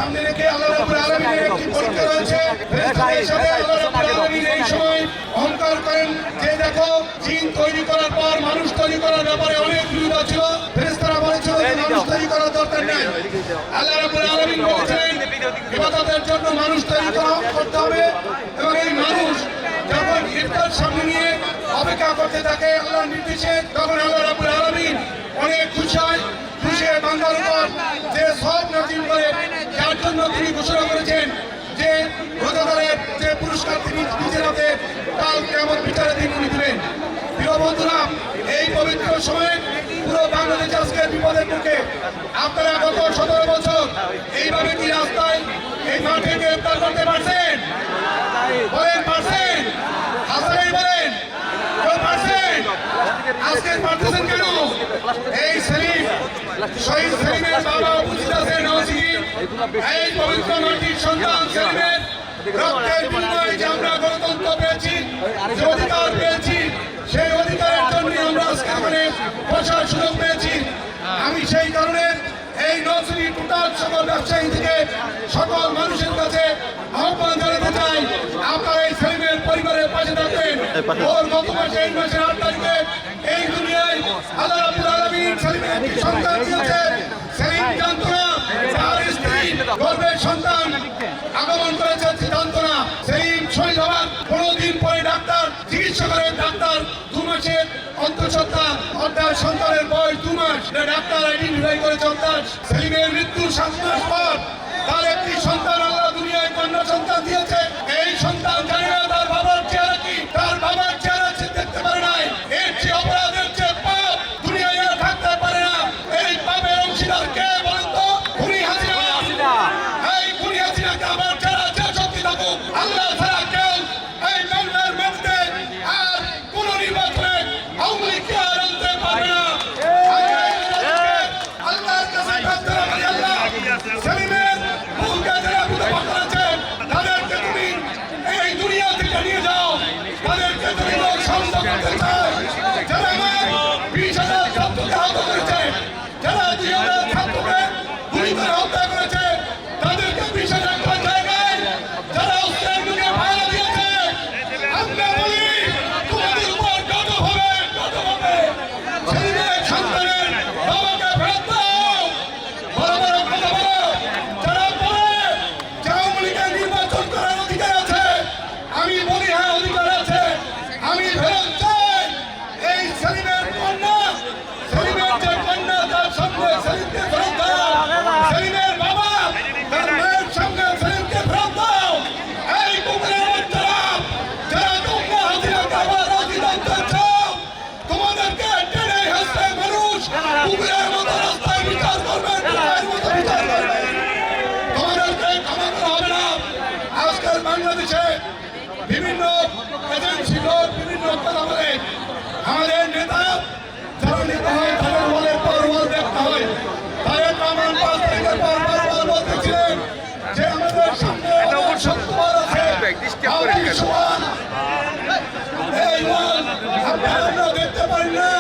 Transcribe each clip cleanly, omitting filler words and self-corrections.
সামনে রেখে আল্লাহ রাব্বুল আলামিনের একটি পরীক্ষা রয়েছে। ফেরেশতাদের সাথে আল্লাহ রাব্বুল আলামিন এই সময় অহংকার করেন যে দেখো জিন তৈরি করার পর মানুষ তৈরি করার ব্যাপারে অনেক বিরোধ ছিল। ফেরেশতারা বলেছিল যে মানুষ তৈরি করার দরকার নেই। আল্লাহ রাব্বুল আলামিন বলেছেন ইবাদতের জন্য মানুষ তৈরি করতে হবে এবং এই মানুষ যখন ইফতার সামনে নিয়ে অপেক্ষা করতে থাকে আল্লাহর নির্দেশে, তখন আল্লাহ রাব্বুল আলামিন অনেক খুশি হয়। খুশি বান্দার উপর যে সব নাজিল করে, যার জন্য তিনি ঘোষণা করেছেন যে রোজাদারের যে পুরস্কার তিনি নিজের হাতে কাল কিয়ামত বিচারের দিন উনি দিবেন। প্রিয় বন্ধুরা, এই পবিত্র সময়ে পুরো বাংলাদেশ আজকে বিপদের মুখে। আপনারা গত 17 বছর এইভাবে কি রাস্তায় এই মাঠে গ্রেফতার করতে পারছেন? বলেন পারছেন? হাসানাই বলেন কেউ পারছেন? আজকে পারতেছেন কেন? এই সেলিম, শহীদ সেলিমের বাবা উপস্থিত আছেন নওয়াজী। এই পবিত্র মাটির সন্তান সেলিমের রক্তের বিনিময়ে যে আমরা গণতন্ত্র পেয়েছি, যে অধিকার পেয়েছি, সেই অধিকারের জন্য আমরা আজকে এখানে বসার সুযোগ পেয়েছি। আমি সেই কারণে এই নওয়াজী টোটাল সকল ব্যবসায়ী থেকে সকল মানুষের কাছে আহ্বান জানাতে চাই, আপনারা এই সেলিমের পরিবারের পাশে থাকবেন। ওর গত মাসে এই মাসের 8 তারিখে এই দুনিয়ায় আল্লাহ রাব্বুল আলামিন সেলিমের একটি সন্তান দিয়েছেন। সেলিম জানতো না তার স্ত্রী গর্ভের সন্তান আগমন করেছে, জানতো না। সেলিম শহীদ হওয়ার 15 দিন পরে ডাক্তার চিকিৎসা করেন। ডাক্তার 2 মাসের অন্তঃসত্ত্বা অর্থাৎ সন্তানের বয়স 2 মাস, ডাক্তার আইডেন্টিফাই করেছে। অর্থাৎ সেলিমের মৃত্যুর 7 মাস পর তার একটি সন্তান আল্লাহ দুনিয়ায় কন্যা সন্তান দিয়েছে। এই সন্তান জানে না তার বাবার চেহারা কি, তার বাবার চেহারা দেখতে পারে নাই। এর চেয়ে অপরাধের চেয়ে পাপ দুনিয়ায় আর থাকতে পারে না। এই পাপের অংশীদার কে বলেন তো? খুনি হাসিনা। এই খুনি হাসিনাকে আবার যারা যে শক্তি থাকুক, আল্লাহ ছাড়া কেউ এই বাংলার মাটিতে আর কোন নির্বাচনে আওয়ামী লীগকে আর আনতে পারবে না। আল্লাহর কাছে প্রার্থনা করি, আল্লাহ সেলিমের ভুলকে যারা বুঝতে পারছেন তাদেরকে তুমি এই দুনিয়া থেকে নিয়ে যাও। তাদেরকে তুমি শান্ত করতে চাও। যারা আমার 20,000 ছাত্রকে আহত করেছে, যারা 2,000 ছাত্রকে গুলি করে হত্যা করেছে, তাদেরকে 20,000 টাকা জায়গায় যারা অস্ত্রের মুখে পাহারা দিয়েছে, আমরা বলি তোমাদের উপর গজব হবে, গজব হবে। সেলিমের সন্তানের বাবাকে ফেরত দাও। বড় বড় কথা বলো। যারা বলে যে আওয়ামী লীগের নির্বাচন করার অধিকার আছে, আমি বলি হ্যাঁ অধিকার আছে। আমি ফেরত চাই এই সেলিমের কন্যা, সেলিমের যে কন্যা তার সঙ্গে সেলিমকে ফেরত দাও। সেলিমের বাবা তার মায়ের সঙ্গে সেলিমকে ফেরত দাও। এই কুকুরের বাচ্চারা যারা তোমরা হাসিনাকে আবার অধিকার চাও, তোমাদেরকে টেনে হেসে মানুষ কুকুরের মতো রাস্তায় বিচার করবে, কুকুরের মতো বিচার করবে। তোমাদেরকে ক্ষমা করা হবে না। আজকাল বাংলাদেশে বিভিন্ন এজেন্সি লোক বিভিন্ন কথা বলে। আমাদের নেতা যারা নেতা হয় তাদের বলের পর বল দেখতে হয়। তারেক রহমান 5 তারিখের পর বারবার বলতেছিলেন যে আমাদের সামনে অনেক শত্রুবল আছে, আমাদের সমান এই বল আপনারা আমরা দেখতে পারি না।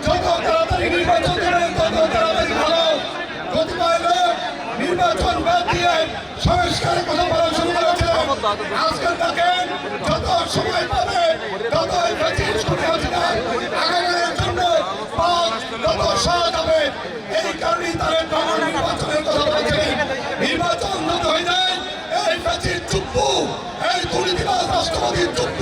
যত তাড়াতাড়ি নির্বাচন করেন তত তাড়াতাড়ি ভালো। কতিপয় লোক নির্বাচন বাদ দিয়ে সংস্কারের কথা বলা শুরু করেছে। আজকাল দেখেন যত সময় পাবে তত আগামীর জন্য পথ তত সহজ হবে। এই কারণেই তাদের প্রমাণ নির্বাচনের কথা বলছে। নির্বাচন যদি হয়ে যায় এই প্রাচীর চুপ্পু, এই দুর্নীতিবাজ রাষ্ট্রপতির চুপ্পু